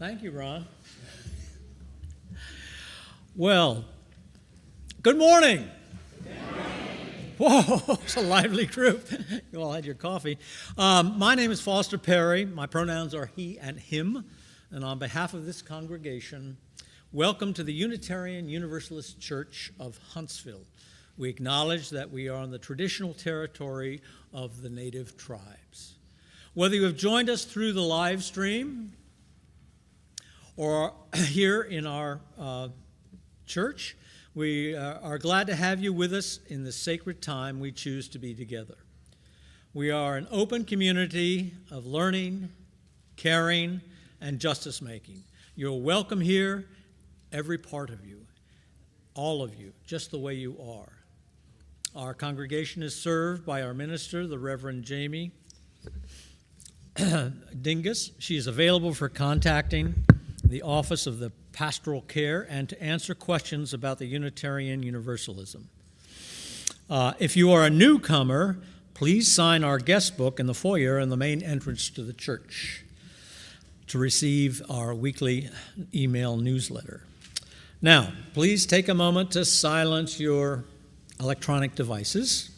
Thank you, Ron. Well, good morning. Whoa, it's a lively group. You all had your coffee. My name is Foster Perry. My pronouns are he and him. And on behalf of this congregation, welcome to the Unitarian Universalist Church of Huntsville. We acknowledge that we are on the traditional territory of the native tribes. Whether you have joined us through the live stream or here in our church, we are glad to have you with us in the sacred time we choose to be together. We are an open community of learning, caring, and justice-making. You're welcome here, every part of you, all of you, just the way you are. Our congregation is served by our minister, the Reverend Jamie Dingus. She is available for contacting the Office of the Pastoral Care and to answer questions about the Unitarian Universalism. If you are a newcomer, please sign our guest book in the foyer in the main entrance to the church to receive our weekly email newsletter. Now, please take a moment to silence your electronic devices.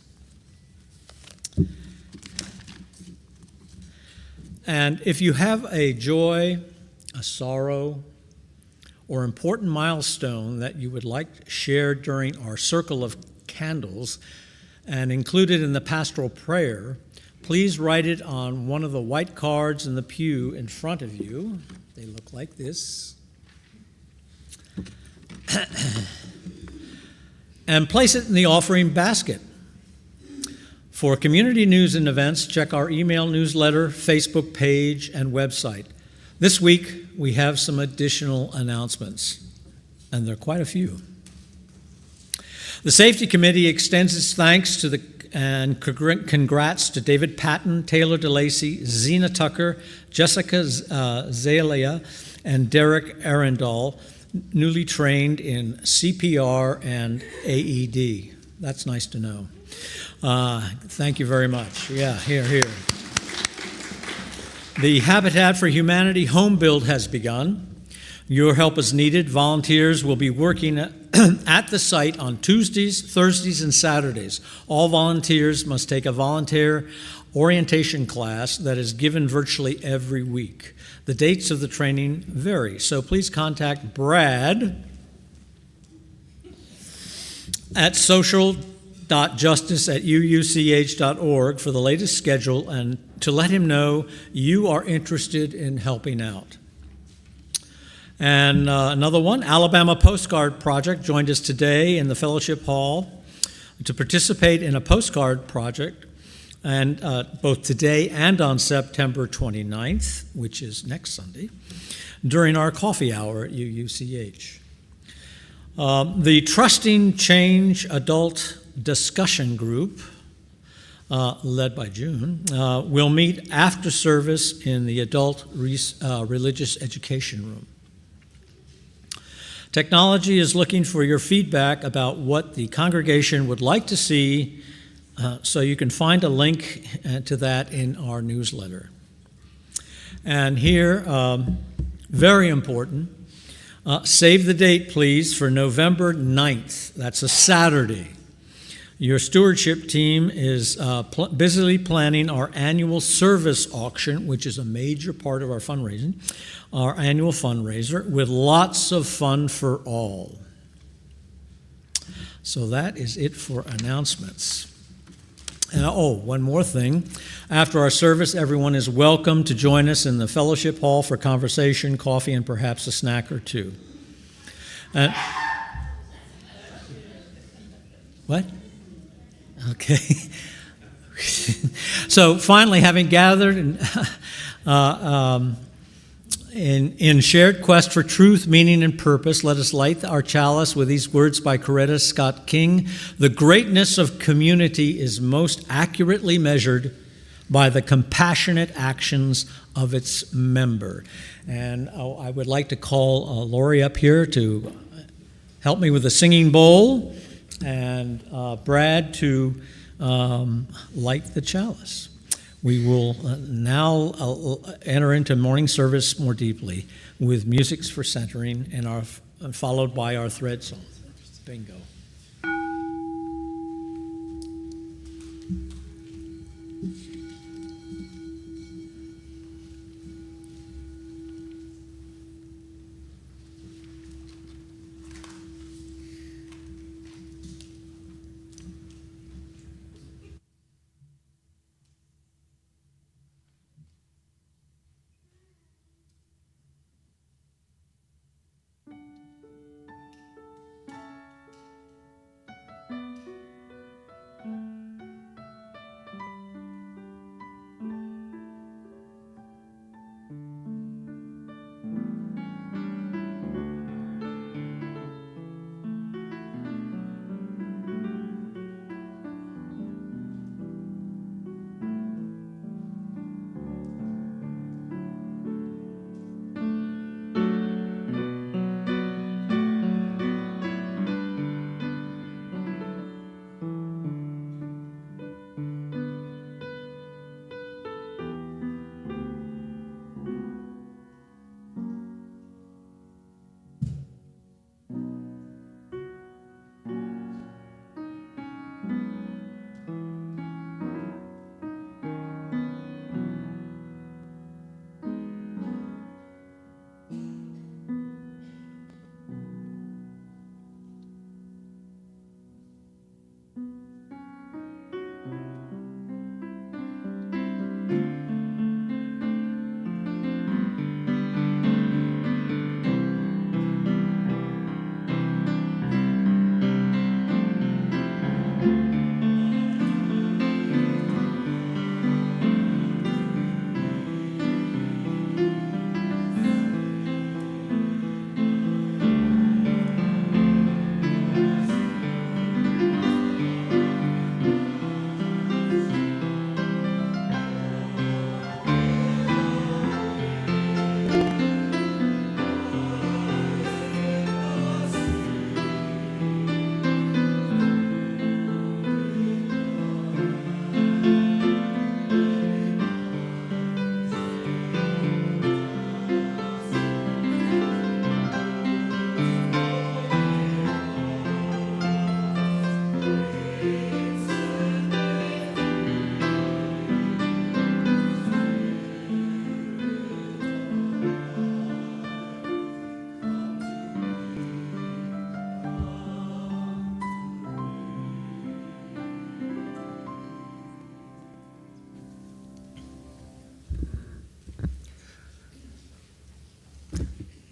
And if you have a joy, a sorrow, or important milestone that you would like shared during our circle of candles and included in the pastoral prayer, please write it on one of the white cards in the pew in front of you. They look like this. And place it in the offering basket. For community news and events, check our email newsletter, Facebook page, and website. This week, we have some additional announcements, and there are quite a few. The Safety Committee extends its thanks and congrats to David Patton, Taylor DeLacy, Zena Tucker, Jessica Zalia, and Derek Arundel, newly trained in CPR and AED. That's nice to know. Thank you very much. Yeah, here. The Habitat for Humanity home build has begun. Your help is needed. Volunteers will be working at the site on Tuesdays, Thursdays, and Saturdays. All volunteers must take a volunteer orientation class that is given virtually every week. The dates of the training vary, so please contact Brad at social.justice@uuch.org for the latest schedule and to let him know you are interested in helping out. And another one, Alabama Postcard Project joined us today in the Fellowship Hall to participate in a postcard project, and both today and on September 29th, which is next Sunday, during our coffee hour at UUCH. The Trusting Change Adult Discussion Group, led by June, will meet after service in the Adult Religious Education Room. Technology is looking for your feedback about what the congregation would like to see, so you can find a link to that in our newsletter. And here, very important, save the date, please, for November 9th. That's a Saturday. Your stewardship team is busily planning our annual service auction, which is a major part of our fundraising, our annual fundraiser, with lots of fun for all. So that is it for announcements. And, one more thing. After our service, everyone is welcome to join us in the Fellowship Hall for conversation, coffee, and perhaps a snack or two. What? Okay. So finally, having gathered in shared quest for truth, meaning, and purpose, let us light our chalice with these words by Coretta Scott King. The greatness of community is most accurately measured by the compassionate actions of its member. And I would like to call Lori up here to help me with the singing bowl, and Brad to light the chalice. We will now enter into morning service more deeply. with Musics for Centering and followed by our thread song. Bingo.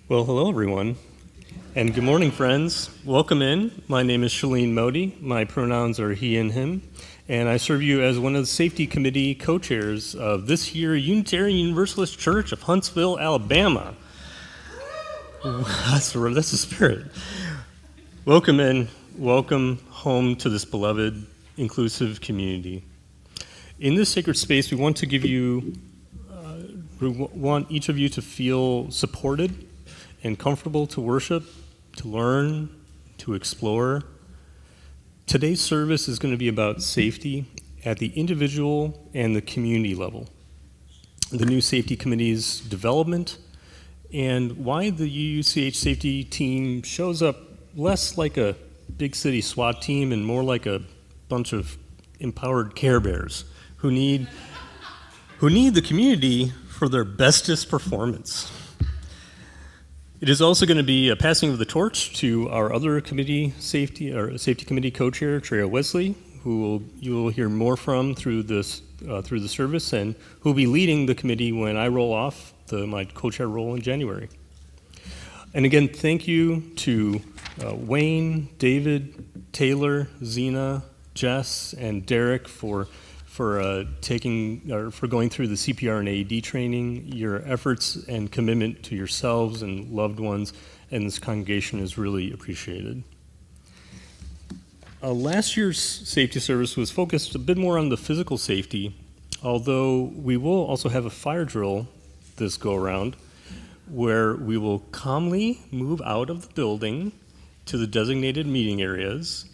Well, hello, everyone, and good morning, friends. Welcome in. My name is Shalene Modi. My pronouns are he and him, and I serve you as one of the Safety Committee co-chairs of this year Unitarian Universalist Church of Huntsville, Alabama. That's the spirit. Welcome in. Welcome home to this beloved, inclusive community. In this sacred space, we want to give you, we want each of you to feel supported and comfortable to worship, to learn, to explore. Today's service is going to be about safety at the individual and the community level, the new safety committee's development, and why the UUCH safety team shows up less like a big city SWAT team and more like a bunch of empowered Care Bears who need the community for their bestest performance. It is also going to be a passing of the torch to our other committee, safety committee co-chair, Treya Wesley, who you will hear more from through the service, and who will be leading the committee when I roll off my co-chair role in January. And again, thank you to Wayne, David, Taylor, Zena, Jess, and Derek for going through the CPR and AED training. Your efforts and commitment to yourselves and loved ones and this congregation is really appreciated. Last year's safety service was focused a bit more on the physical safety, although we will also have a fire drill this go around where we will calmly move out of the building to the designated meeting areas.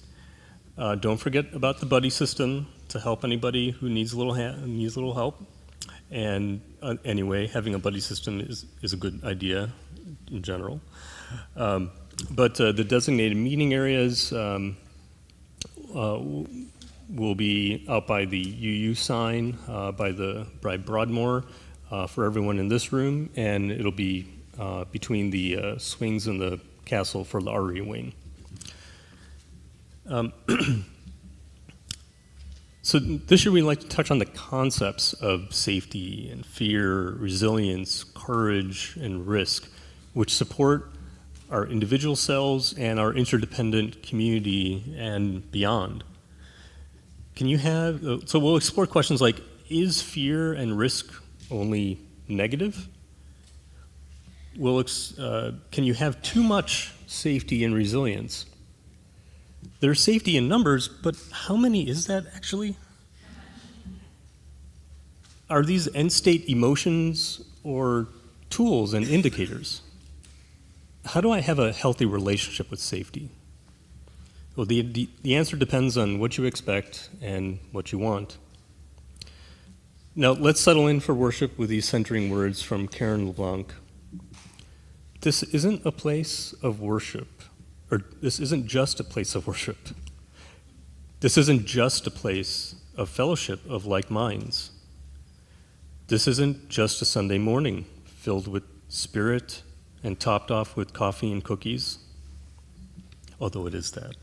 Don't forget about the buddy system to help anybody who needs a little help. And anyway, having a buddy system is a good idea. in general. But the designated meeting areas will be out by the UU sign by Broadmoor for everyone in this room, and it'll be between the swings and the castle for the RE wing. So this year we'd like to touch on the concepts of safety and fear, resilience, courage, and risk, which support our individual selves and our interdependent community and beyond. So we'll explore questions like, is fear and risk only negative? Can you have too much safety and resilience? There's safety in numbers, but how many is that actually? Are these end state emotions or tools and indicators? How do I have a healthy relationship with safety? Well, the answer depends on what you expect and what you want. Now, let's settle in for worship with these centering words from Karen LeBlanc. This isn't a place of worship, or this isn't just a place of worship. This isn't just a place of fellowship of like minds. This isn't just a Sunday morning filled with spirit and topped off with coffee and cookies, although it is that.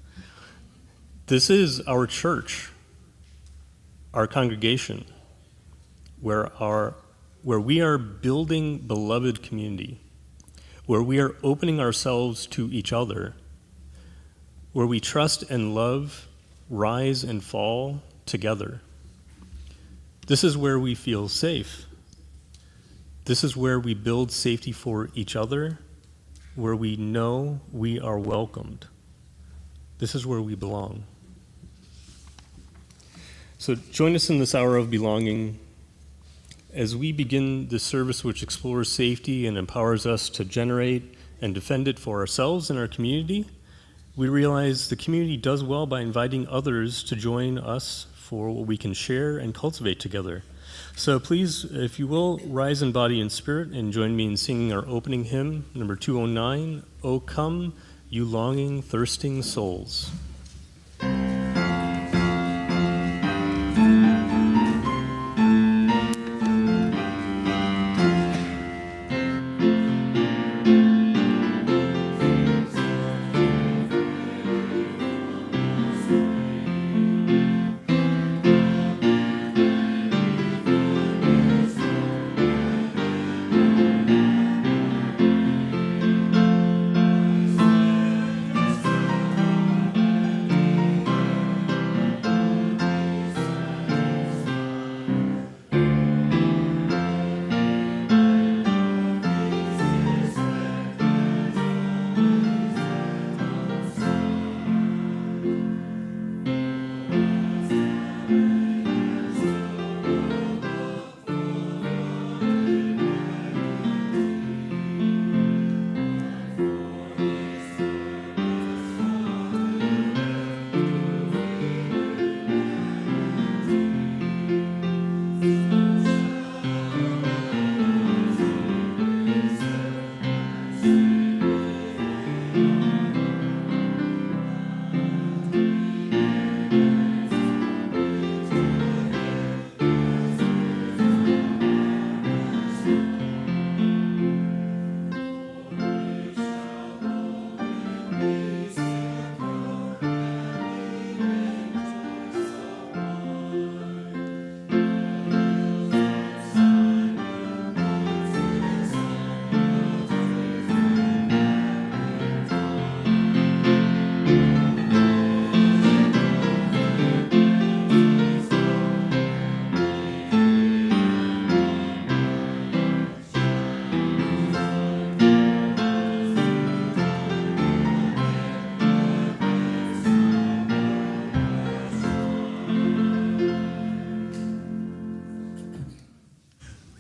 This is our church, our congregation, where we are building beloved community, where we are opening ourselves to each other, where we trust and love, rise and fall together. This is where we feel safe. This is where we build safety for each other, where we know we are welcomed. This is where we belong. So join us in this hour of belonging as we begin this service which explores safety and empowers us to generate and defend it for ourselves and our community. We realize the community does well by inviting others to join us for what we can share and cultivate together. So please, if you will, rise in body and spirit and join me in singing our opening hymn, number 209, O Come, You Longing, Thirsting Souls.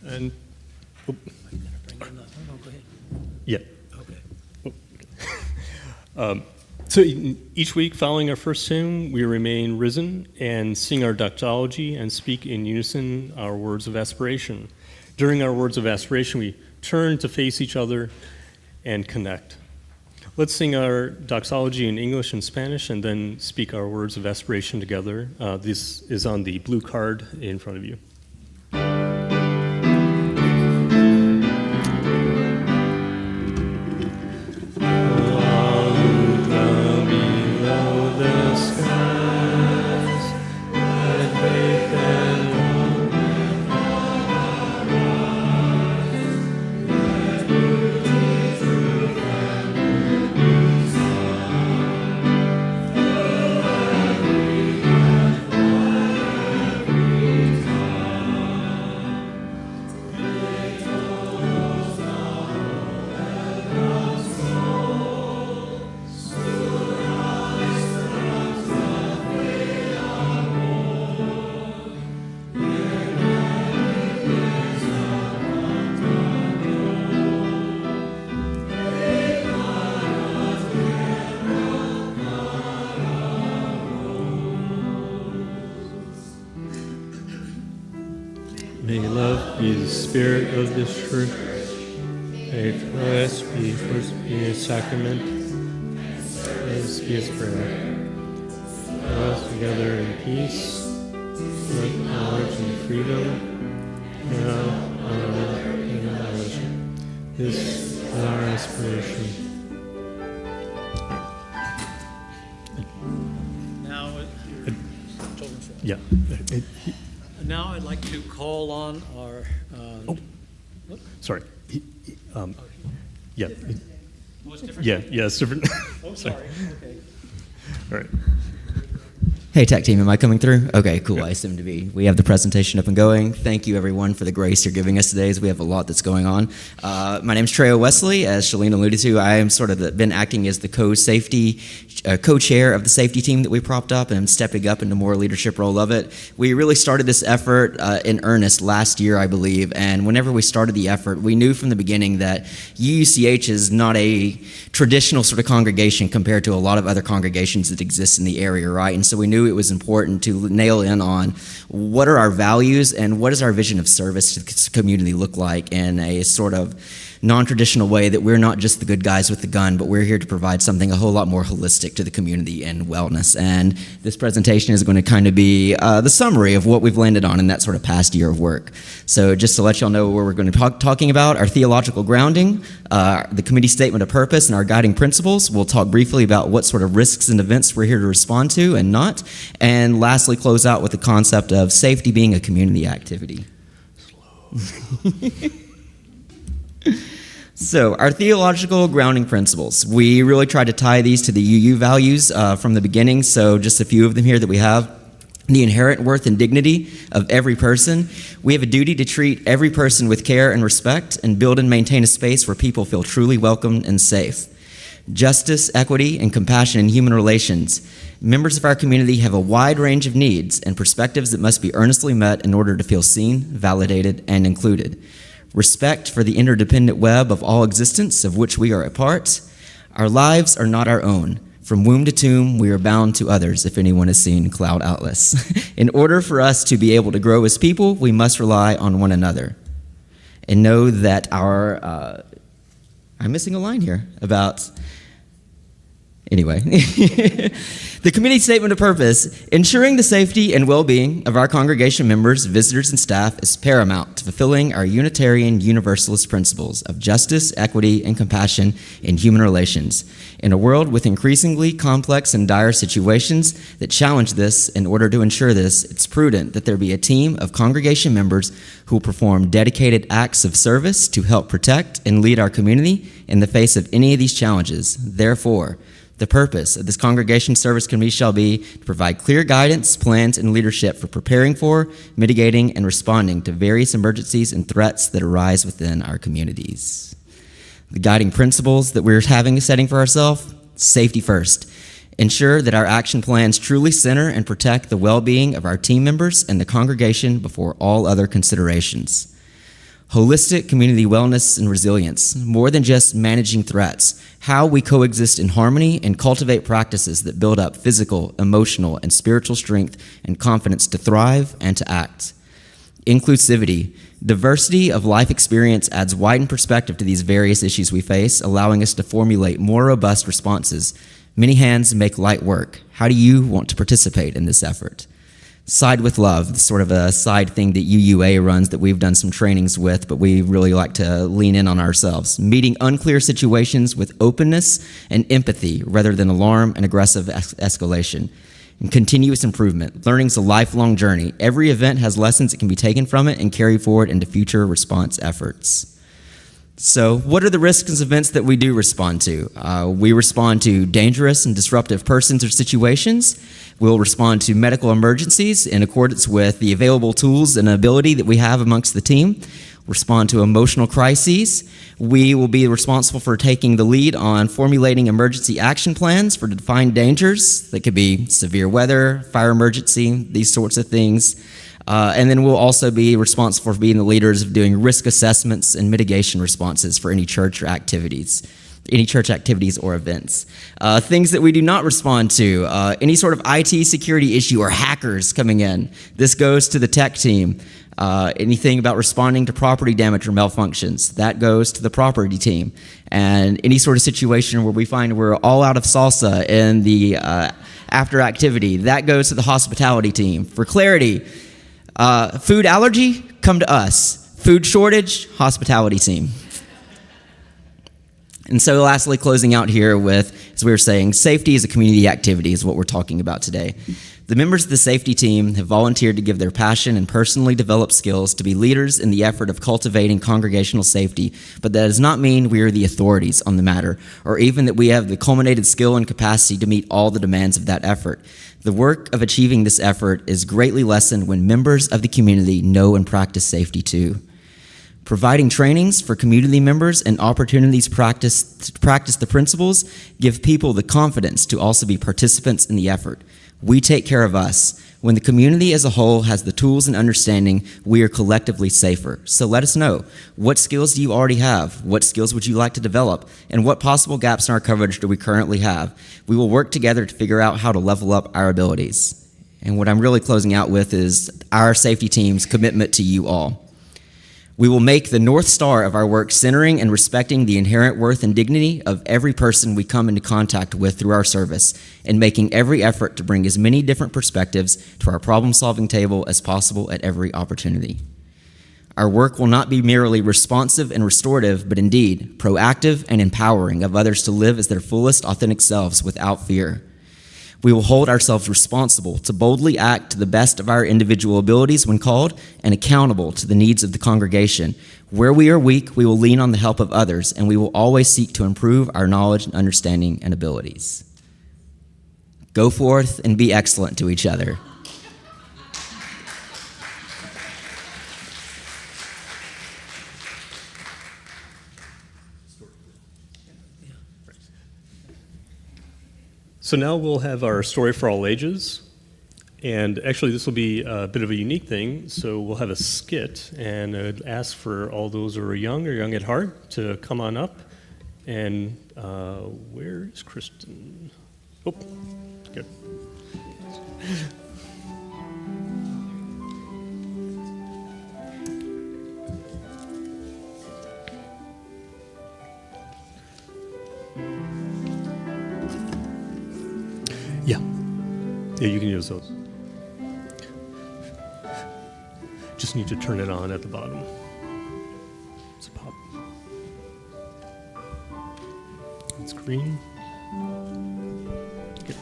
And yeah. Okay. So each week following our first hymn, we remain risen and sing our doxology and speak in unison our words of aspiration. During our words of aspiration, we turn to face each other and connect. Let's sing our doxology in English and Spanish and then speak our words of aspiration together. This is on the blue card in front of you. May love be the spirit of this church. May trust be first be a sacrament. Let us be its prayer. Let us together in peace, with knowledge and freedom, now and always. This is our aspiration. Now, children's room. Yeah. Now I'd like to call on our. Sorry. Yeah. Oh, it's different? Yeah, it's different. Oh, sorry. Okay. All right. Hey, tech team, am I coming through? Okay, cool. I assume to be. We have the presentation up and going. Thank you, everyone, for the grace you're giving us today, as we have a lot that's going on. My name's Treyo Wesley. As Shalene alluded to, I am been acting as the co-chair of the safety team that we propped up, and I'm stepping up into more leadership role of it. We really started this effort in earnest last year, I believe, and whenever we started the effort, we knew from the beginning that UUCH is not a traditional sort of congregation compared to a lot of other congregations that exist in the area, right? And so we knew it was important to nail in on what are our values and what does our vision of service to the community look like in a sort of non-traditional way, that we're not just the good guys with the gun, but we're here to provide something a whole lot more holistic to the community and wellness. And this presentation is going to kind of be the summary of what we've landed on in that sort of past year of work. So just to let y'all know where we're going to be talking about our theological grounding, the committee statement of purpose, and our guiding principles. We'll talk briefly about what sort of risks and events we're here to respond to and not. And lastly, close out with the concept of safety being a community activity. So our theological grounding principles, we really tried to tie these to the UU values from the beginning. So just a few of them here that we have. The inherent worth and dignity of every person. We have a duty to treat every person with care and respect and build and maintain a space where people feel truly welcomed and safe. Justice, equity, and compassion in human relations. Members of our community have a wide range of needs and perspectives that must be earnestly met in order to feel seen, validated, and included. Respect for the interdependent web of all existence of which we are a part. Our lives are not our own. From womb to tomb, we are bound to others, if anyone has seen Cloud Atlas. In order for us to be able to grow as people, we must rely on one another. And know that our, I'm missing a line here about, anyway. The committee statement of purpose, ensuring the safety and well-being of our congregation members, visitors, and staff is paramount to fulfilling our Unitarian Universalist principles of justice, equity, and compassion in human relations. In a world with increasingly complex and dire situations that challenge this, in order to ensure this, it's prudent that there be a team of congregation members who will perform dedicated acts of service to help protect and lead our community in the face of any of these challenges. Therefore, the purpose of this congregation service committee shall be to provide clear guidance, plans, and leadership for preparing for, mitigating, and responding to various emergencies and threats that arise within our communities. The guiding principles that we're setting for ourselves: safety first. Ensure that our action plans truly center and protect the well-being of our team members and the congregation before all other considerations. Holistic community wellness and resilience, more than just managing threats, how we coexist in harmony and cultivate practices that build up physical, emotional, and spiritual strength and confidence to thrive and to act. Inclusivity. Diversity of life experience adds widened perspective to these various issues we face, allowing us to formulate more robust responses. Many hands make light work. How do you want to participate in this effort? Side with love, sort of a side thing that UUA runs that we've done some trainings with, but we really like to lean in on ourselves. Meeting unclear situations with openness and empathy rather than alarm and aggressive escalation. And continuous improvement. Learning's a lifelong journey. Every event has lessons that can be taken from it and carried forward into future response efforts. So, what are the risks and events that we do respond to? We respond to dangerous and disruptive persons or situations. We'll respond to medical emergencies in accordance with the available tools and ability that we have amongst the team. Respond to emotional crises. We will be responsible for taking the lead on formulating emergency action plans for defined dangers. That could be severe weather, fire emergency, these sorts of things. And then we'll also be responsible for being the leaders of doing risk assessments and mitigation responses for any church activities or events. Things that we do not respond to, any sort of IT security issue or hackers coming in. This goes to the tech team. Anything about responding to property damage or malfunctions, that goes to the property team. And any sort of situation where we find we're all out of salsa in the after activity, that goes to the hospitality team. For clarity, food allergy, come to us. Food shortage, hospitality team. And so lastly, closing out here with, as we were saying, safety is a community activity is what we're talking about today. The members of the safety team have volunteered to give their passion and personally developed skills to be leaders in the effort of cultivating congregational safety, but that does not mean we are the authorities on the matter, or even that we have the culminated skill and capacity to meet all the demands of that effort. The work of achieving this effort is greatly lessened when members of the community know and practice safety too. Providing trainings for community members and opportunities to practice the principles give people the confidence to also be participants in the effort. We take care of us. When the community as a whole has the tools and understanding, we are collectively safer. So let us know. What skills do you already have? What skills would you like to develop? And what possible gaps in our coverage do we currently have? We will work together to figure out how to level up our abilities. And what I'm really closing out with is our safety team's commitment to you all. We will make the North Star of our work centering and respecting the inherent worth and dignity of every person we come into contact with through our service, and making every effort to bring as many different perspectives to our problem-solving table as possible at every opportunity. Our work will not be merely responsive and restorative, but indeed proactive and empowering of others to live as their fullest, authentic selves without fear. We will hold ourselves responsible to boldly act to the best of our individual abilities when called, and accountable to the needs of the congregation. Where we are weak, we will lean on the help of others, and we will always seek to improve our knowledge and understanding and abilities. Go forth and be excellent to each other. So now we'll have our story for all ages, and actually this will be a bit of a unique thing. So we'll have a skit, and I'd ask for all those who are young or young at heart to come on up. And where is Kristen? Oh, good. Yeah, you can use those. Just need to turn it on at the bottom. It's a pop. It's green. Good.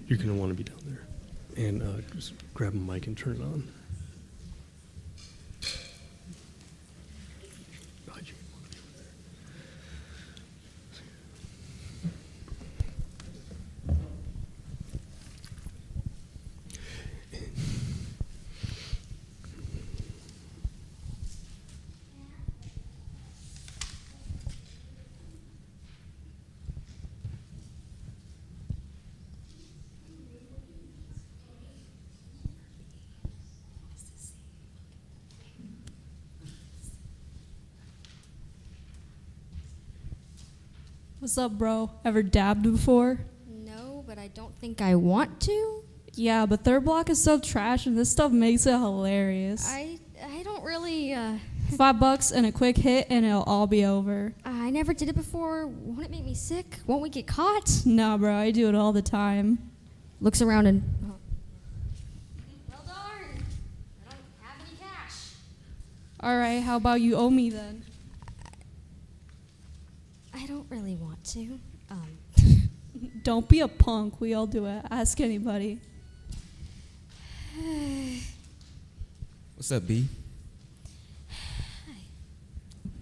You're going to want to be down there. And just grab a mic and turn it on. What's up, bro? Ever dabbed before? No, but I don't think I want to. Yeah, but third block is so trash, and this stuff makes it hilarious. I don't really, $5 and a quick hit, and it'll all be over. I never did it before. Won't it make me sick? Won't we get caught? Nah, bro, I do it all the time. Looks around and... Well, darn. I don't have any cash. All right, how about you owe me then? I don't really want to. Don't be a punk. We all do it. Ask anybody. What's up, B?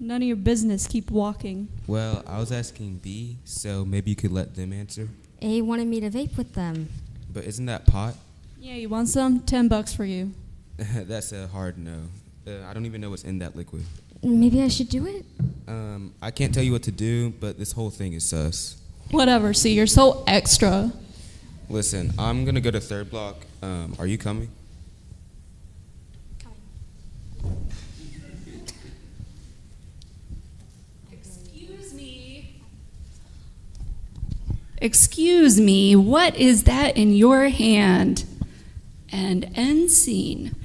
None of your business. Keep walking. Well, I was asking B, so maybe you could let them answer. A wanted me to vape with them. But isn't that pot? Yeah, you want some? $10 for you. That's a hard no. I don't even know what's in that liquid. Maybe I should do it? I can't tell you what to do, but this whole thing is sus. Whatever. See, you're so extra. Listen, I'm gonna go to third block. Are you coming? Excuse me, what is that in your hand? And end scene.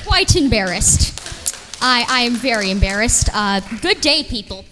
Quite embarrassed. I am very embarrassed. Good day, people.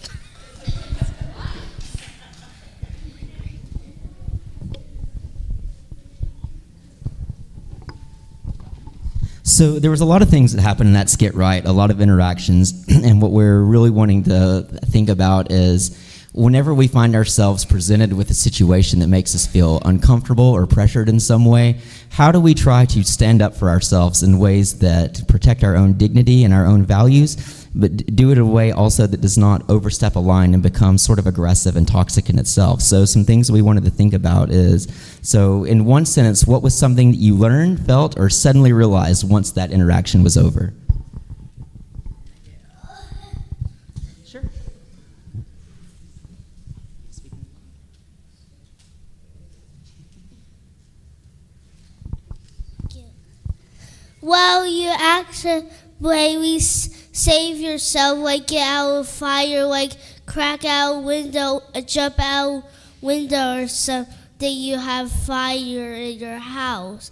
So there was a lot of things that happened in that skit, right? A lot of interactions, and what we're really wanting to think about is whenever we find ourselves presented with a situation that makes us feel uncomfortable or pressured in some way, how do we try to stand up for ourselves in ways that protect our own dignity and our own values, but do it in a way also that does not overstep a line and become sort of aggressive and toxic in itself? So some things we wanted to think about is, so in one sentence, what was something that you learned, felt, or suddenly realized once that interaction was over? Well, you actually save yourself, like get out of fire, like crack out a window, jump out a window or something. You have fire in your house.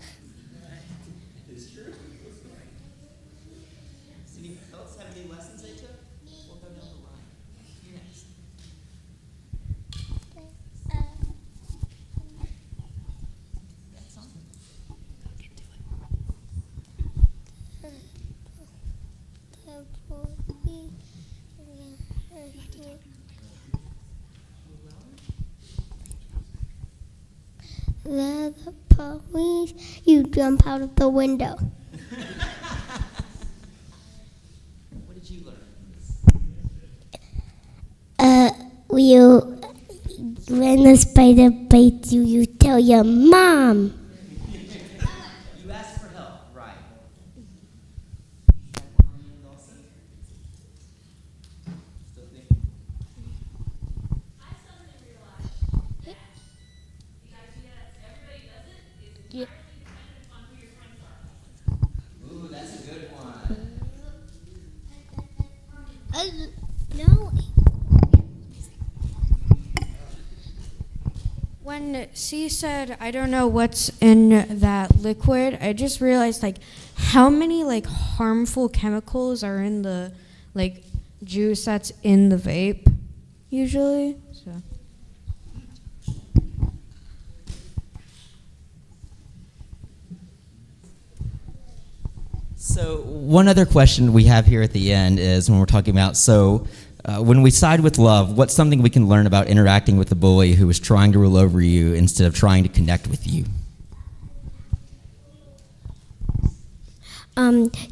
It's true. Anyone else have any lessons they took? We'll go down the line. You next. The police, you jump out of the window. What did you learn? When the spider bites you, you tell your mom. You asked for help, right? Still thinking? Yeah. Ooh, that's a good one. No. When C said, I don't know what's in that liquid, I just realized, like, how many, like, harmful chemicals are in the, like, juice that's in the vape, usually, so. So one other question we have here at the end is when we're talking about, when we side with love, what's something we can learn about interacting with the bully who is trying to rule over you instead of trying to connect with you?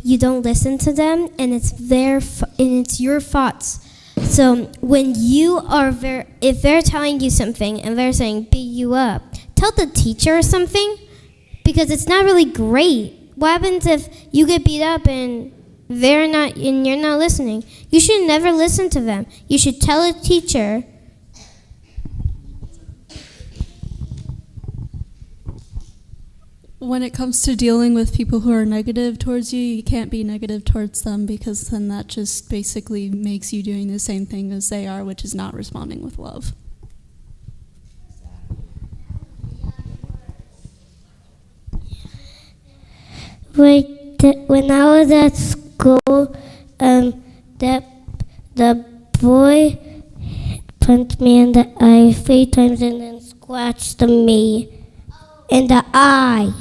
You don't listen to them, and it's your thoughts. So when if they're telling you something and they're saying beat you up, tell the teacher or something, because it's not really great. What happens if you get beat up and you're not listening? You should never listen to them. You should tell a teacher. When it comes to dealing with people who are negative towards you, you can't be negative towards them, because then that just basically makes you doing the same thing as they are, which is not responding with love. when I was at school, that the boy punched me in the eye 3 times and then scratched me in the eye.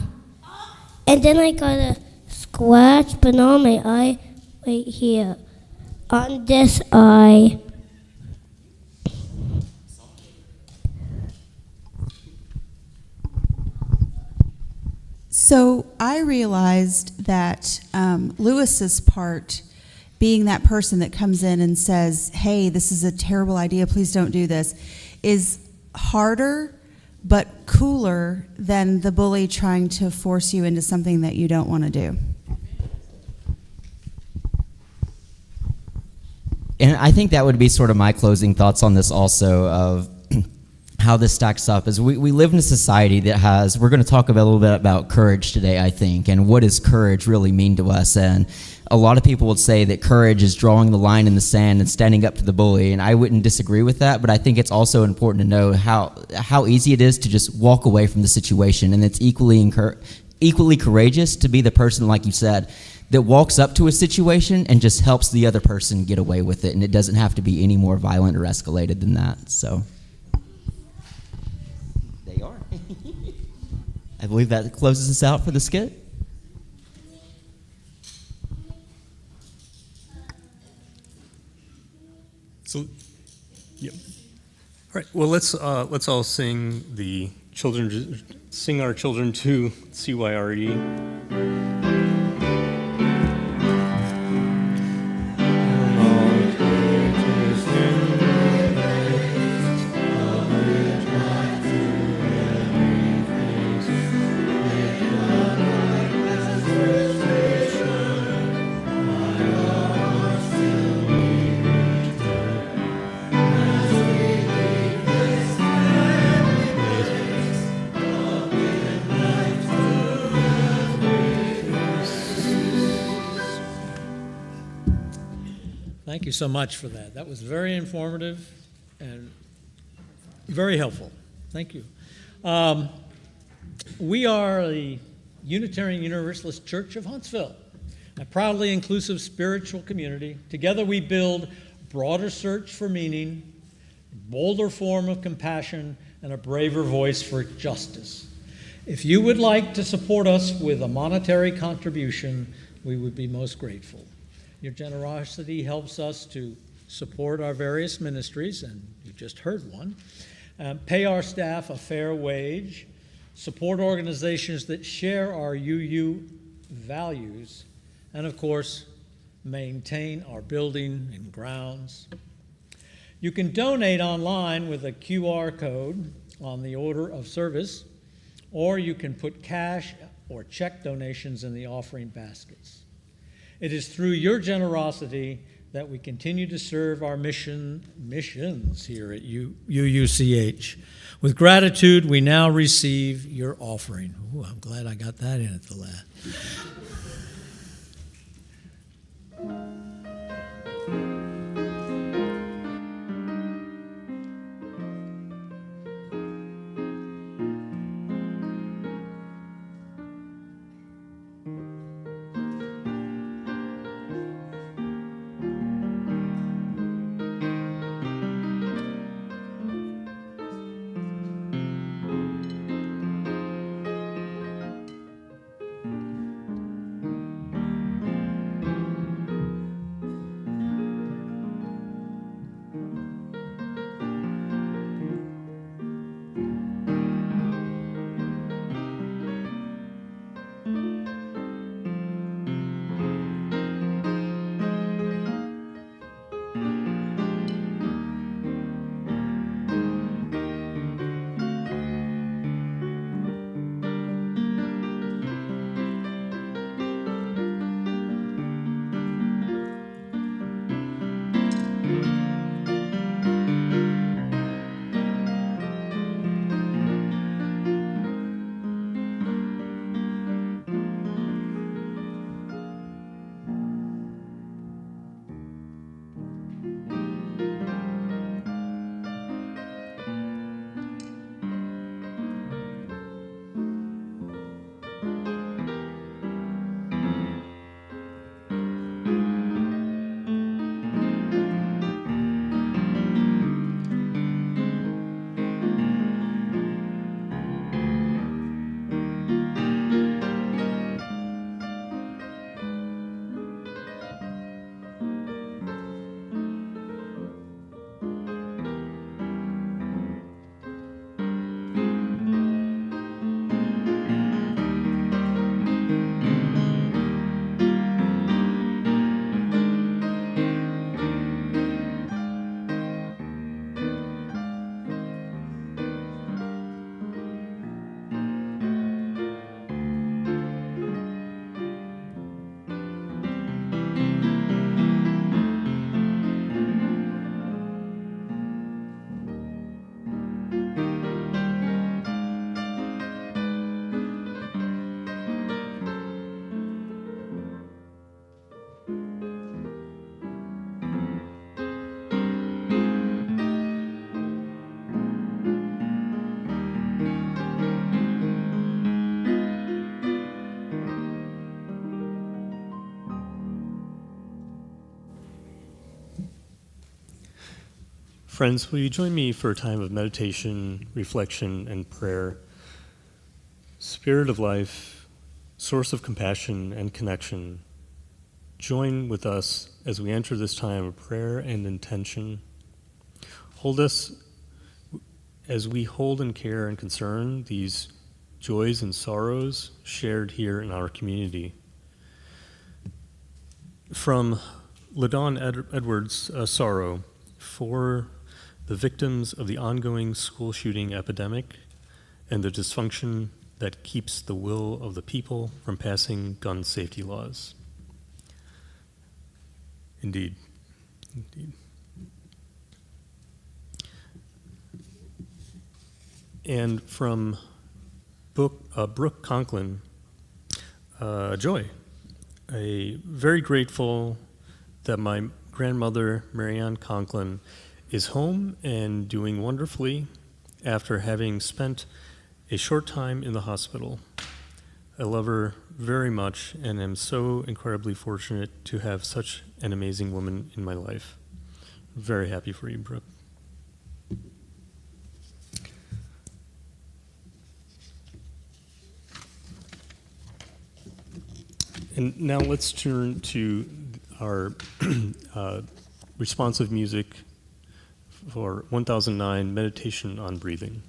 And then I got a scratch, but not on my eye, right here, on this eye. So I realized that Lewis's part, being that person that comes in and says, hey, this is a terrible idea, please don't do this, is harder but cooler than the bully trying to force you into something that you don't want to do. And I think that would be sort of my closing thoughts on this also, of how this stacks up. Is we live in a society that has, we're going to talk a little bit about courage today, I think, and what does courage really mean to us. And a lot of people would say that courage is drawing the line in the sand and standing up to the bully, and I wouldn't disagree with that, but I think it's also important to know how easy it is to just walk away from the situation, and it's equally courageous to be the person, like you said, that walks up to a situation and just helps the other person get away with it, and it doesn't have to be any more violent or escalated than that. So they are. I believe that closes us out for the skit. So, yep. All right. Well, let's all sing our children to CYRE. Thank you so much for that. That was very informative and very helpful. Thank you. We are the Unitarian Universalist Church of Huntsville, a proudly inclusive spiritual community. Together we build broader search for meaning, bolder form of compassion, and a braver voice for justice. If you would like to support us with a monetary contribution, we would be most grateful. Your generosity helps us to support our various ministries, and you just heard one, pay our staff a fair wage, support organizations that share our UU values, and of course, maintain our building and grounds. You can donate online with a QR code on the order of service, or you can put cash or check donations in the offering baskets. It is through your generosity that we continue to serve our missions here at UUCH. With gratitude, we now receive your offering. Ooh, I'm glad I got that in at the last. Friends, will you join me for a time of meditation, reflection, and prayer? Spirit of life, source of compassion and connection, join with us as we enter this time of prayer and intention. Hold us as we hold and care and concern these joys and sorrows shared here in our community. From LaDawn Edwards' sorrow for the victims of the ongoing school shooting epidemic and the dysfunction that keeps the will of the people from passing gun safety laws. Indeed. Indeed. And from Brooke Conklin, joy. Very grateful that my grandmother, Marianne Conklin, is home and doing wonderfully after having spent a short time in the hospital. I love her very much and am so incredibly fortunate to have such an amazing woman in my life. Very happy for you, Brooke. And now let's turn to our responsive music for 1009, Meditation on Breathing.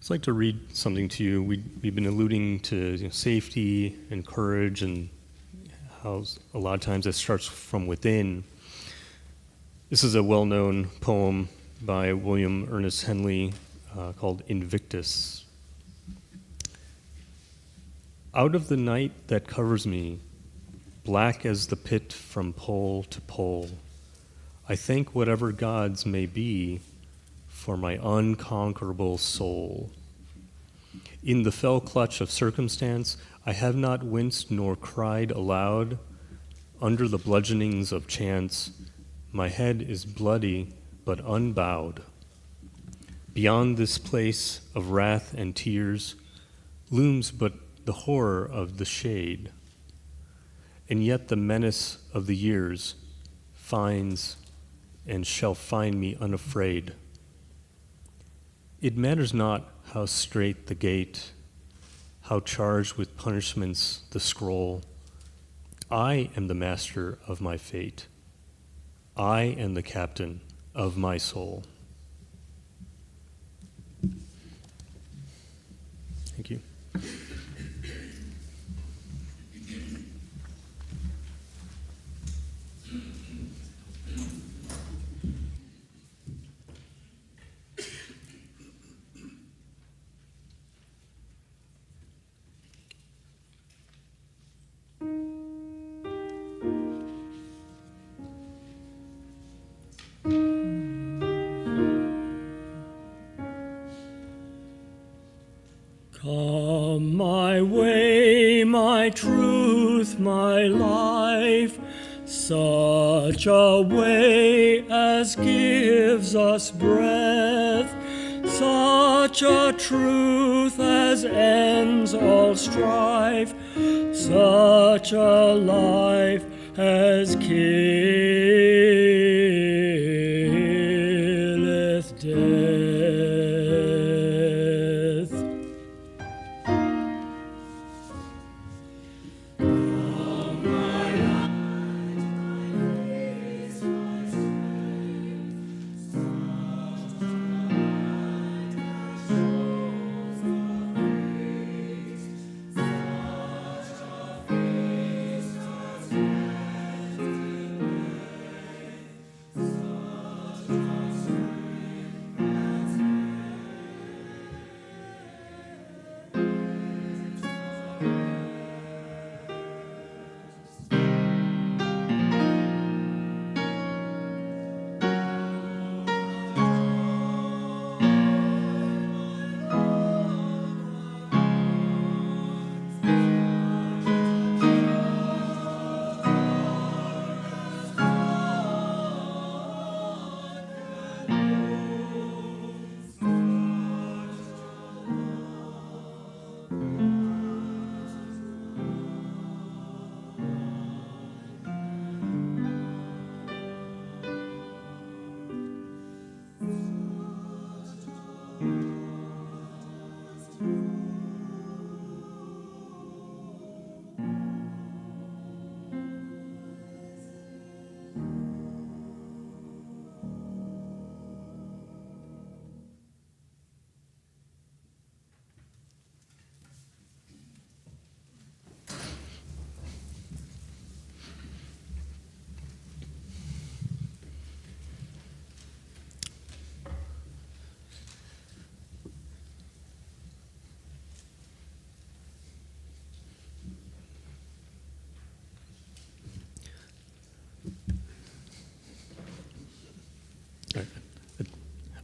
I'd like to read something to you. We've been alluding to safety and courage and how a lot of times that starts from within. This is a well-known poem by William Ernest Henley called Invictus. Out of the night that covers me, black as the pit from pole to pole, I thank whatever gods may be for my unconquerable soul. In the fell clutch of circumstance, I have not winced nor cried aloud. Under the bludgeonings of chance, my head is bloody but unbowed. Beyond this place of wrath and tears looms but the horror of the shade, and yet the menace of the years finds and shall find me unafraid. It matters not how strait the gate, how charged with punishments the scroll. I am the master of my fate. I am the captain of my soul. Thank you. Come my way, my truth, my life, such a way as gives us breath, such a truth as ends all strife, such a life as killeth death.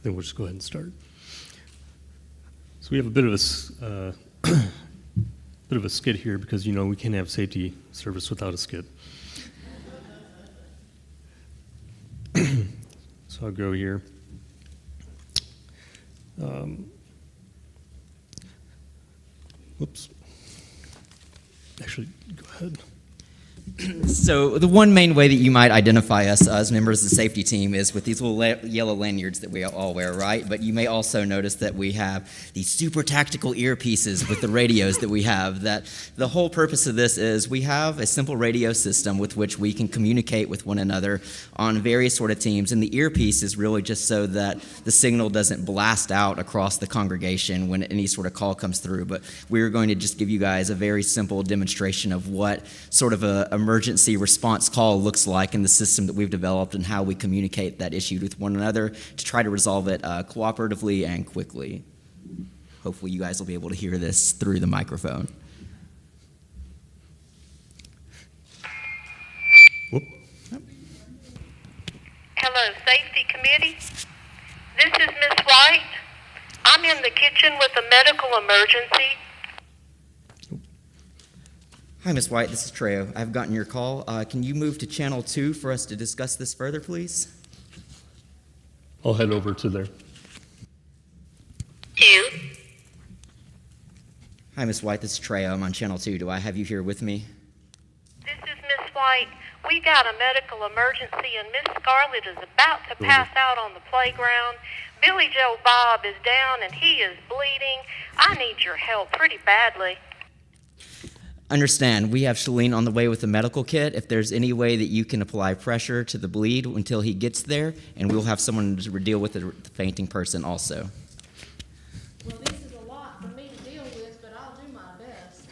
then we'll just go ahead and start. So we have a bit of a skit here because we can't have safety service without a skit. So I'll go here. Whoops. Actually, go ahead. So the one main way that you might identify us as members of the safety team is with these little yellow lanyards that we all wear, right? But you may also notice that we have these super tactical earpieces with the radios that we have. That the whole purpose of this is we have a simple radio system with which we can communicate with one another on various sort of teams. And the earpiece is really just so that the signal doesn't blast out across the congregation when any sort of call comes through. But we're going to just give you guys a very simple demonstration of what sort of a emergency response call looks like in the system that we've developed and how we communicate that issue with one another to try to resolve it cooperatively and quickly. Hopefully you guys will be able to hear this through the microphone. Whoop. Hello, Safety Committee. This is Miss White. I'm in the kitchen with a medical emergency. Hi, Ms. White. This is Trejo. I've gotten your call. Can you move to channel 2 for us to discuss this further, please? I'll head over to there. You. Hi, Ms. White. This is Trejo. I'm on channel 2. Do I have you here with me? This is Miss White. We got a medical emergency and Miss Scarlett is about to pass out on the playground. Billy Joe Bob is down and he is bleeding. I need your help pretty badly. Understand, we have Shalene on the way with the medical kit. If there's any way that you can apply pressure to the bleed until he gets there, and we'll have someone to deal with the fainting person also. Well, this is a lot for me to deal with, but I'll do my best.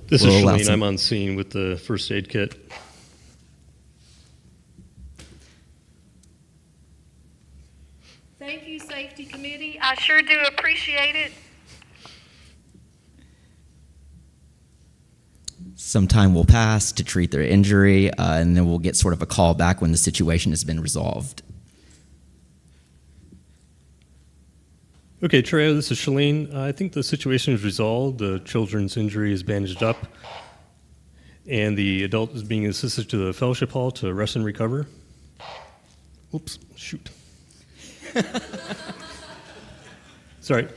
This is We'll allow Shalene. some- I'm on scene with the first aid kit. Thank you, Safety Committee. I sure do appreciate it. Some time will pass to treat their injury, and then we'll get sort of a call back when the situation has been resolved. Okay, Trejo, this is Shalene. I think the situation is resolved. The children's injury is bandaged up, and the adult is being assisted to the fellowship hall to rest and recover. Oops, shoot. Sorry.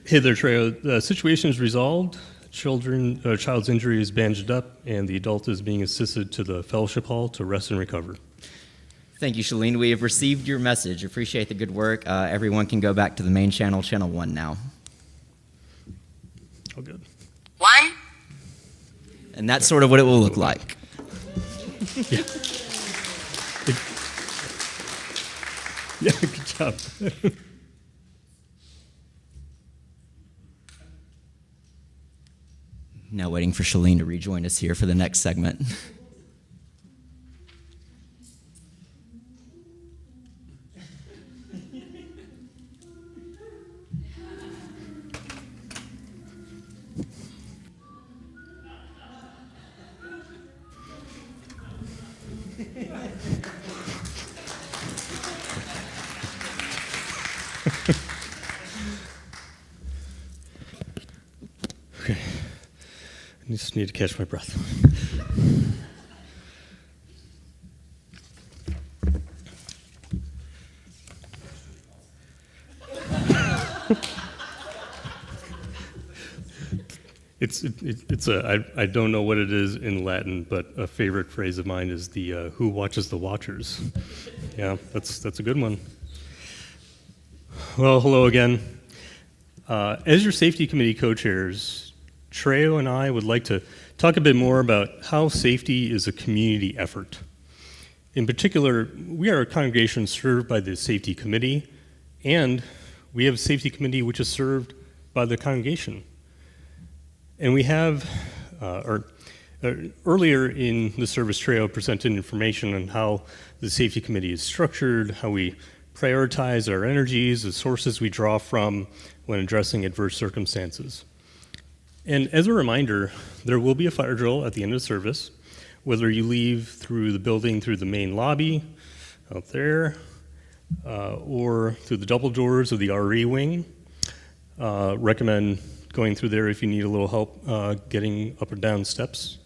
Hey there, Trejo. The situation is resolved. Child's injury is bandaged up, and the adult is being assisted to the fellowship hall to rest and recover. Thank you, Shalene. We have received your message. Appreciate the good work. Everyone can go back to the main channel, channel 1 now. All good. 1. And that's sort of what it will look like. Yeah. Yeah, good job. Now waiting for Shalene to rejoin us here for the next segment. Okay. I just need to catch my breath. I don't know what it is in Latin, but a favorite phrase of mine is the "Who watches the watchers." Yeah, that's a good one. Well, hello again. As your safety committee co-chairs, Trejo and I would like to talk a bit more about how safety is a community effort. In particular, we are a congregation served by the safety committee, and we have a safety committee which is served by the congregation. And we have, earlier in the service, Trejo presented information on how the safety committee is structured, how we prioritize our energies, the sources we draw from when addressing adverse circumstances. And as a reminder, there will be a fire drill at the end of the service, whether you leave through the building through the main lobby, out there, or through the double doors of the RE wing. Recommend going through there if you need a little help getting up or down steps.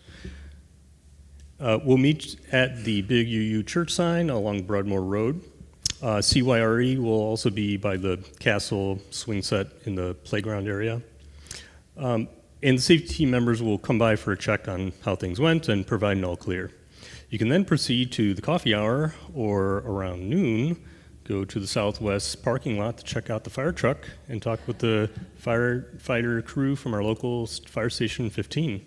We'll meet at the big UU church sign along Broadmoor Road. CYRE will also be by the castle swing set in the playground area. And the safety team members will come by for a check on how things went and provide an all clear. You can then proceed to the coffee hour, or around noon, go to the southwest parking lot to check out the fire truck and talk with the firefighter crew from our local fire station 15.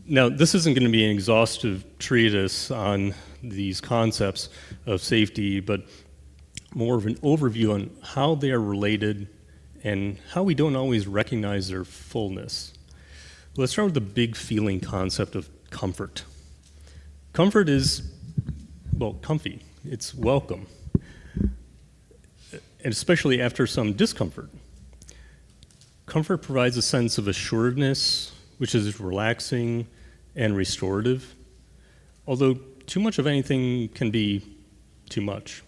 Now, this isn't going to be an exhaustive treatise on these concepts of safety, but more of an overview on how they are related and how we don't always recognize their fullness. Let's start with the big feeling concept of comfort. Comfort is, well, comfy. It's welcome, and especially after some discomfort. Comfort provides a sense of assuredness, which is relaxing and restorative, although too much of anything can be too much.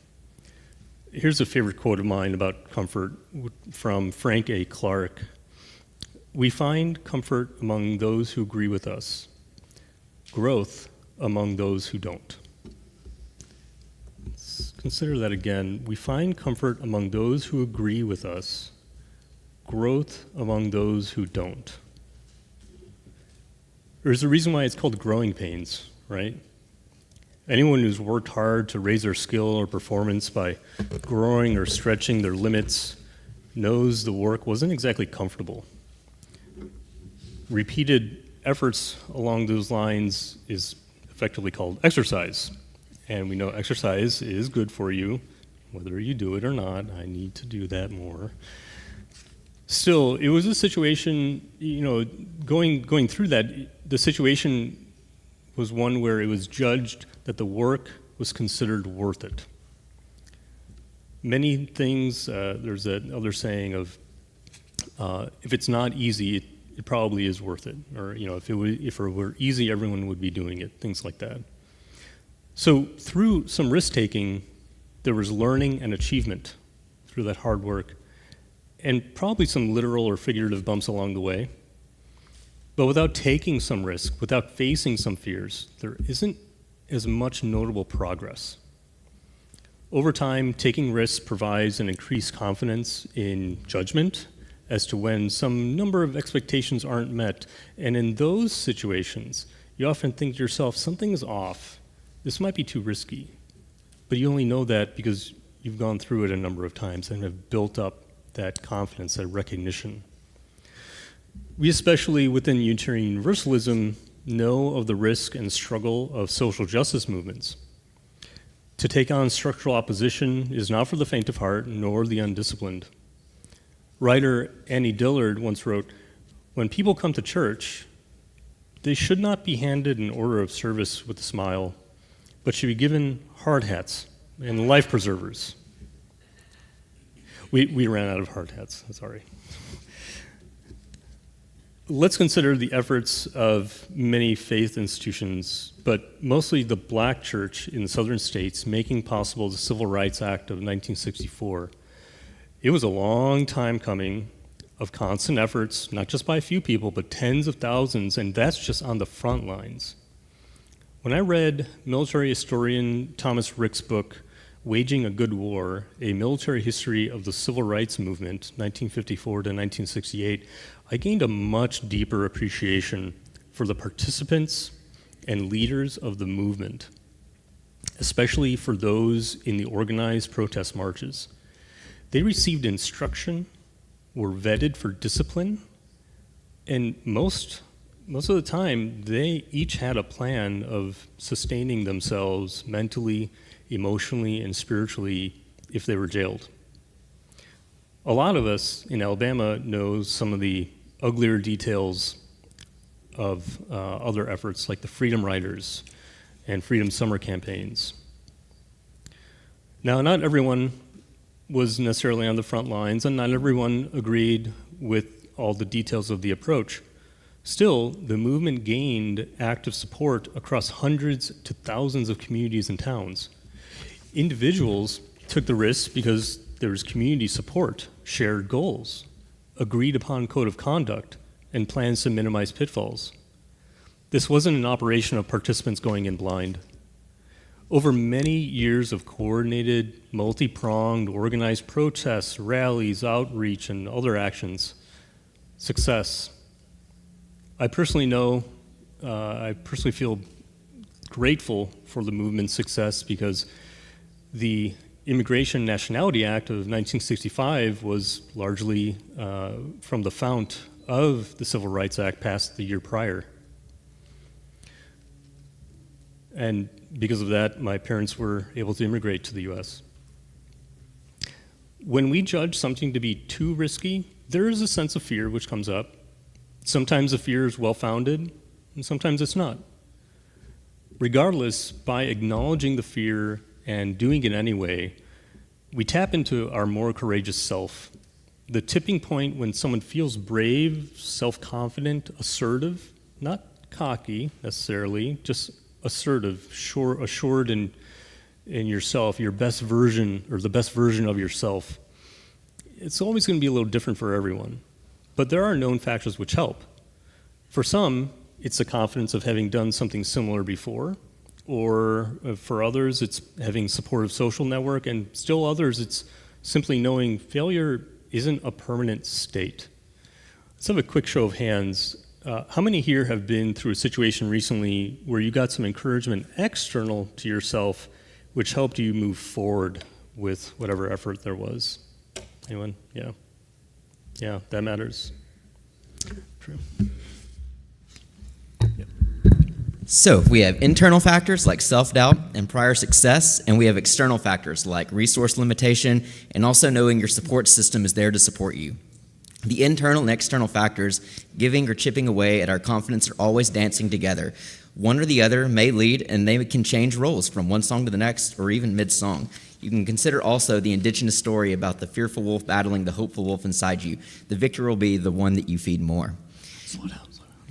Here's a favorite quote of mine about comfort from Frank A. Clark. "We find comfort among those who agree with us, growth among those who don't." Let's consider that again. We find comfort among those who agree with us, growth among those who don't. There's a reason why it's called growing pains, right? Anyone who's worked hard to raise their skill or performance by growing or stretching their limits knows the work wasn't exactly comfortable. Repeated efforts along those lines is effectively called exercise. And we know exercise is good for you, whether you do it or not. I need to do that more. Still, it was a situation, going through that, the situation was one where it was judged that the work was considered worth it. Many things, there's another saying of, if it's not easy, it probably is worth it. Or, if it were easy, everyone would be doing it, things like that. So through some risk-taking, there was learning and achievement through that hard work, and probably some literal or figurative bumps along the way. But without taking some risk, without facing some fears, there isn't as much notable progress. Over time, taking risks provides an increased confidence in judgment as to when some number of expectations aren't met. And in those situations, you often think to yourself, something's off. This might be too risky. But you only know that because you've gone through it a number of times and have built up that confidence, that recognition. We, especially within Unitarian Universalism, know of the risk and struggle of social justice movements. To take on structural opposition is not for the faint of heart, nor the undisciplined. Writer Annie Dillard once wrote, "When people come to church, they should not be handed an order of service with a smile, but should be given hard hats and life preservers." We ran out of hard hats, sorry. Let's consider the efforts of many faith institutions, but mostly the black church in the southern states, making possible the Civil Rights Act of 1964. It was a long time coming of constant efforts, not just by a few people, but tens of thousands, and that's just on the front lines. When I read military historian Thomas Rick's book, Waging a Good War, A Military History of the Civil Rights Movement, 1954 to 1968, I gained a much deeper appreciation for the participants and leaders of the movement, especially for those in the organized protest marches. They received instruction, were vetted for discipline, and most of the time, they each had a plan of sustaining themselves mentally, emotionally, and spiritually if they were jailed. A lot of us in Alabama know some of the uglier details of other efforts like the Freedom Riders and Freedom Summer campaigns. Now, not everyone was necessarily on the front lines, and not everyone agreed with all the details of the approach. Still, the movement gained active support across hundreds to thousands of communities and towns. Individuals took the risk because there was community support, shared goals, agreed upon code of conduct, and plans to minimize pitfalls. This wasn't an operation of participants going in blind. Over many years of coordinated, multi-pronged, organized protests, rallies, outreach, and other actions, success. I personally feel grateful for the movement's success because the Immigration and Nationality Act of 1965 was largely from the fount of the Civil Rights Act passed the year prior. And because of that, my parents were able to immigrate to the US. When we judge something to be too risky, there is a sense of fear which comes up. Sometimes the fear is well-founded, and sometimes it's not. Regardless, by acknowledging the fear and doing it anyway, we tap into our more courageous self. The tipping point when someone feels brave, self-confident, assertive, not cocky necessarily, just assertive, assured in yourself, your best version or the best version of yourself. It's always going to be a little different for everyone, but there are known factors which help. For some, it's the confidence of having done something similar before, or for others, it's having supportive social network, and still others, it's simply knowing failure isn't a permanent state. Let's have a quick show of hands. How many here have been through a situation recently where you got some encouragement external to yourself which helped you move forward with whatever effort there was? Anyone? Yeah. Yeah, that matters. True. Yep. So we have internal factors like self-doubt and prior success, and we have external factors like resource limitation and also knowing your support system is there to support you. The internal and external factors, giving or chipping away at our confidence, are always dancing together. One or the other may lead, and they can change roles from one song to the next or even mid-song. You can consider also the indigenous story about the fearful wolf battling the hopeful wolf inside you. The victor will be the one that you feed more. Slow down.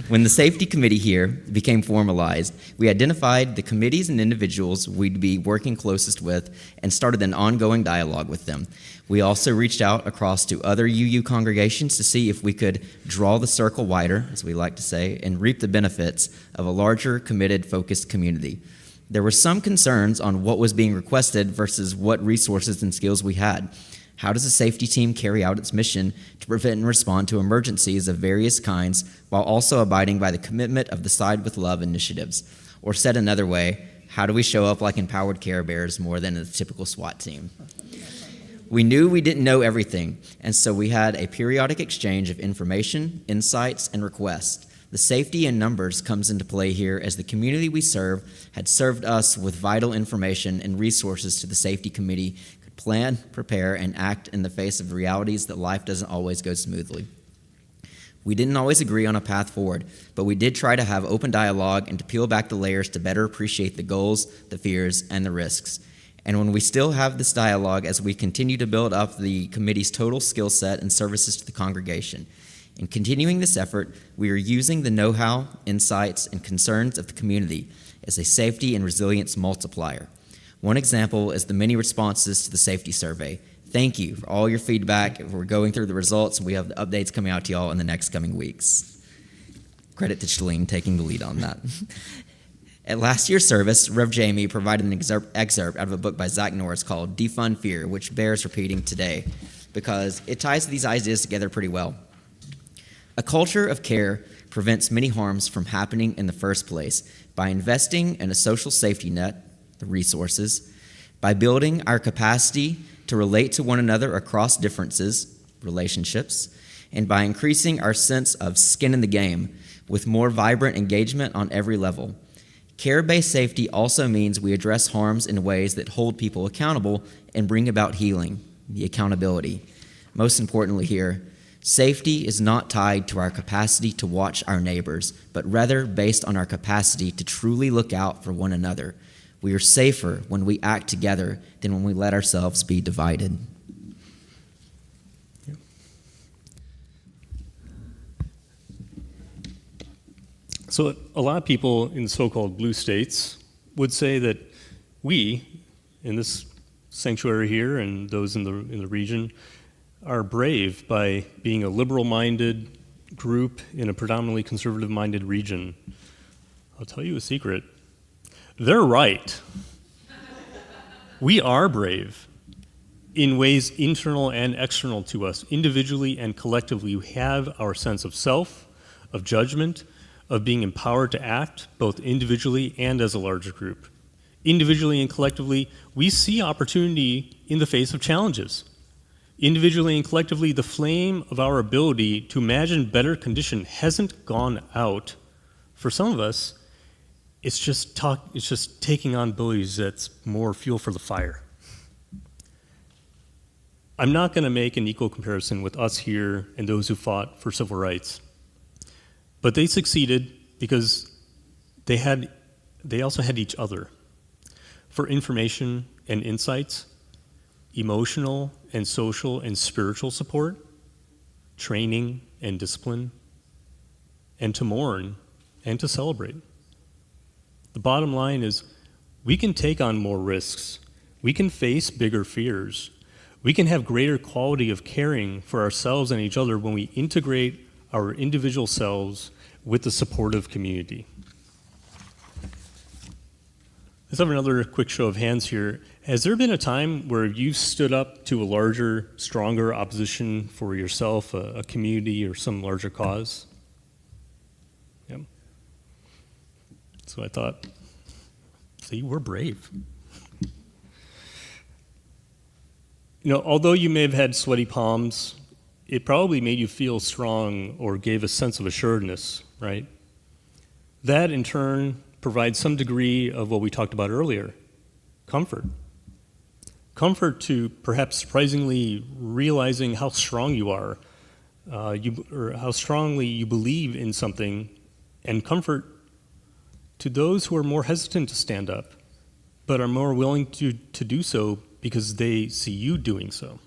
When the safety committee here became formalized, we identified the committees and individuals we'd be working closest with and started an ongoing dialogue with them. We also reached out across to other UU congregations to see if we could draw the circle wider, as we like to say, and reap the benefits of a larger, committed, focused community. There were some concerns on what was being requested versus what resources and skills we had. How does a safety team carry out its mission to prevent and respond to emergencies of various kinds while also abiding by the commitment of the Side with Love initiatives? Or said another way, how do we show up like empowered Care Bears more than a typical SWAT team? We knew we didn't know everything, and so we had a periodic exchange of information, insights, and requests. The safety in numbers comes into play here as the community we serve had served us with vital information and resources to the safety committee could plan, prepare, and act in the face of the realities that life doesn't always go smoothly. We didn't always agree on a path forward, but we did try to have open dialogue and to peel back the layers to better appreciate the goals, the fears, and the risks. And when we still have this dialogue as we continue to build up the committee's total skill set and services to the congregation. In continuing this effort, we are using the know-how, insights, and concerns of the community as a safety and resilience multiplier. One example is the many responses to the safety survey. Thank you for all your feedback. We're going through the results, and we have the updates coming out to y'all in the next coming weeks. Credit to Shalene taking the lead on that. At last year's service, Rev. Jamie provided an excerpt out of a book by Zach Norris called Defund Fear, which bears repeating today because it ties these ideas together pretty well. A culture of care prevents many harms from happening in the first place by investing in a social safety net, the resources, by building our capacity to relate to one another across differences, relationships, and by increasing our sense of skin in the game with more vibrant engagement on every level. Care-based safety also means we address harms in ways that hold people accountable and bring about healing, the accountability. Most importantly here, safety is not tied to our capacity to watch our neighbors, but rather based on our capacity to truly look out for one another. We are safer when we act together than when we let ourselves be divided. So a lot of people in the so-called blue states would say that we, in this sanctuary here and those in the region are brave by being a liberal-minded group in a predominantly conservative-minded region. I'll tell you a secret. They're right. We are brave in ways internal and external to us. Individually and collectively, we have our sense of self, of judgment, of being empowered to act, both individually and as a larger group. Individually and collectively, we see opportunity in the face of challenges. Individually and collectively, the flame of our ability to imagine better condition hasn't gone out. For some of us, it's just taking on buoys that's more fuel for the fire. I'm not going to make an equal comparison with us here and those who fought for civil rights. But they succeeded because they also had each other for information and insights, emotional and social and spiritual support, training and discipline, and to mourn and to celebrate. The bottom line is we can take on more risks. We can face bigger fears. We can have greater quality of caring for ourselves and each other when we integrate our individual selves with the supportive community. Let's have another quick show of hands here. Has there been a time where you stood up to a larger, stronger opposition for yourself, a community, or some larger cause? Yeah. So I thought, see, we're brave. You know, although you may have had sweaty palms, it probably made you feel strong or gave a sense of assuredness, right? That, in turn, provides some degree of what we talked about earlier, comfort. Comfort to perhaps surprisingly realizing how strong you are, or how strongly you believe in something, and comfort to those who are more hesitant to stand up, but are more willing to do so because they see you doing so.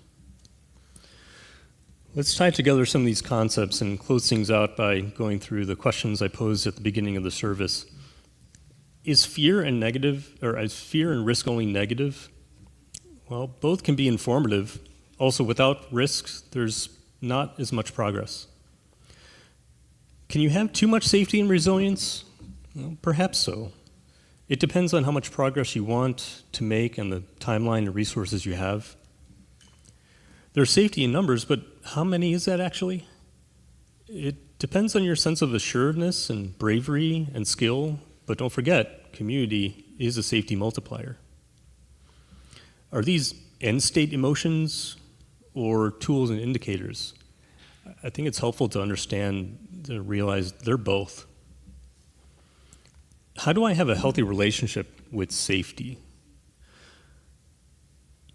Let's tie together some of these concepts and close things out by going through the questions I posed at the beginning of the service. Is fear and risk only negative? Well, both can be informative. Also, without risks, there's not as much progress. Can you have too much safety and resilience? Well, perhaps so. It depends on how much progress you want to make and the timeline and resources you have. There's safety in numbers, but how many is that actually? It depends on your sense of assuredness and bravery and skill, but don't forget, community is a safety multiplier. Are these end-state emotions or tools and indicators? I think it's helpful to understand, to realize they're both. How do I have a healthy relationship with safety?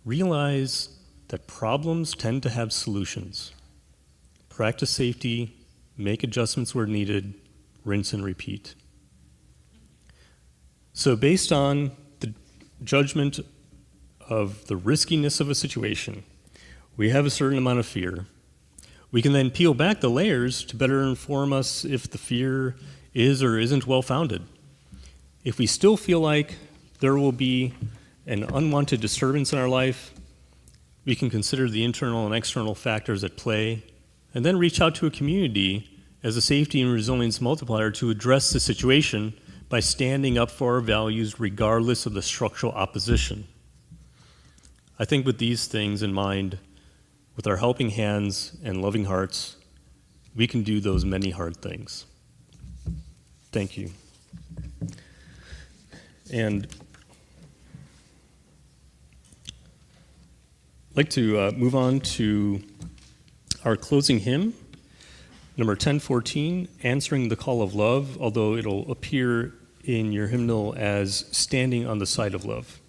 Realize that problems tend to have solutions. Practice safety, make adjustments where needed, rinse and repeat. So based on the judgment of the riskiness of a situation, we have a certain amount of fear. We can then peel back the layers to better inform us if the fear is or isn't well-founded. If we still feel like there will be an unwanted disturbance in our life, we can consider the internal and external factors at play, and then reach out to a community as a safety and resilience multiplier to address the situation by standing up for our values regardless of the structural opposition. I think with these things in mind, with our helping hands and loving hearts, we can do those many hard things. Thank you. And I'd like to move on to our closing hymn, number 1014, Answering the Call of Love, although it'll appear in your hymnal as Standing on the Side of Love.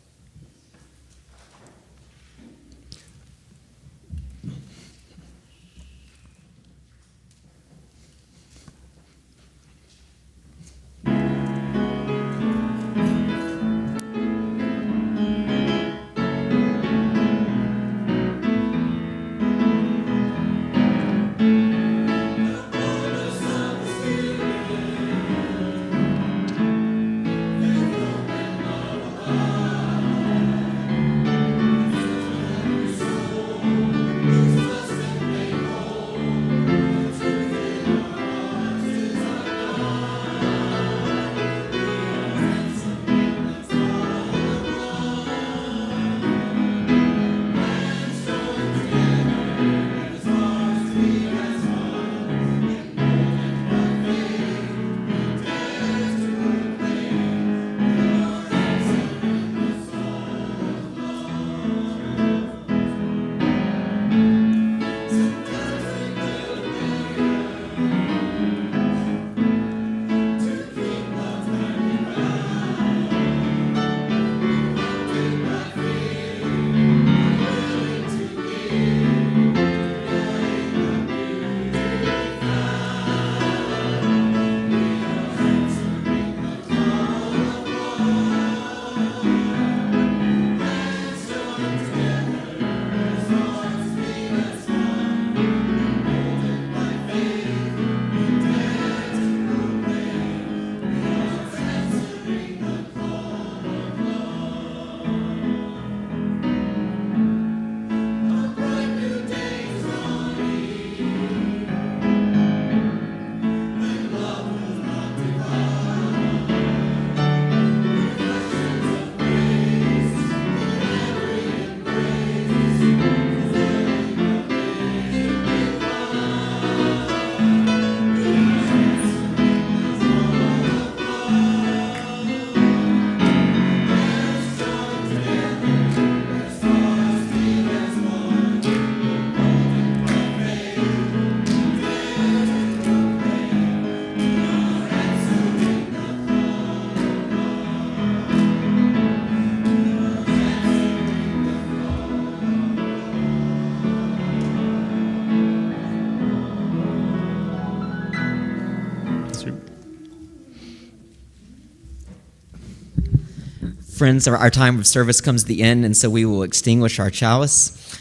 Friends, our time of service comes to the end, and so we will extinguish our chalice.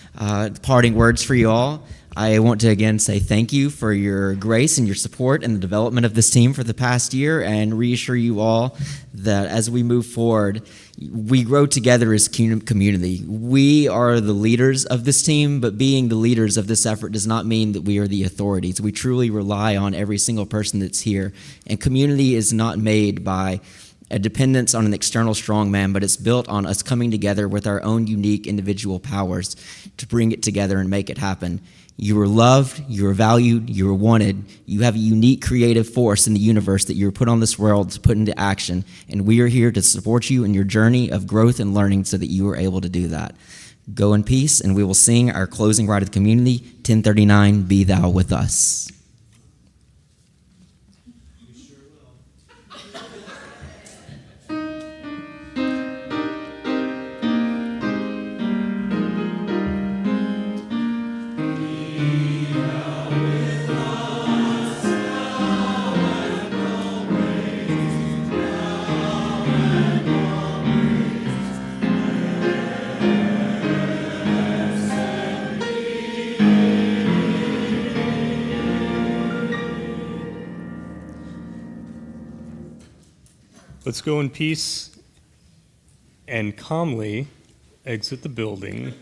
Parting words for you all. I want to again say thank you for your grace and your support in the development of this team for the past year, and reassure you all that as we move forward, we grow together as community. We are the leaders of this team, but being the leaders of this effort does not mean that we are the authorities. We truly rely on every single person that's here, and community is not made by a dependence on an external strongman, but it's built on us coming together with our own unique individual powers to bring it together and make it happen. You are loved, you are valued, you are wanted. You have a unique creative force in the universe that you're put on this world to put into action, and we are here to support you in your journey of growth and learning so that you are able to do that. Go in peace, and we will sing our closing rite of the community, 1039, Be Thou With Us. Let's go in peace and calmly exit the building.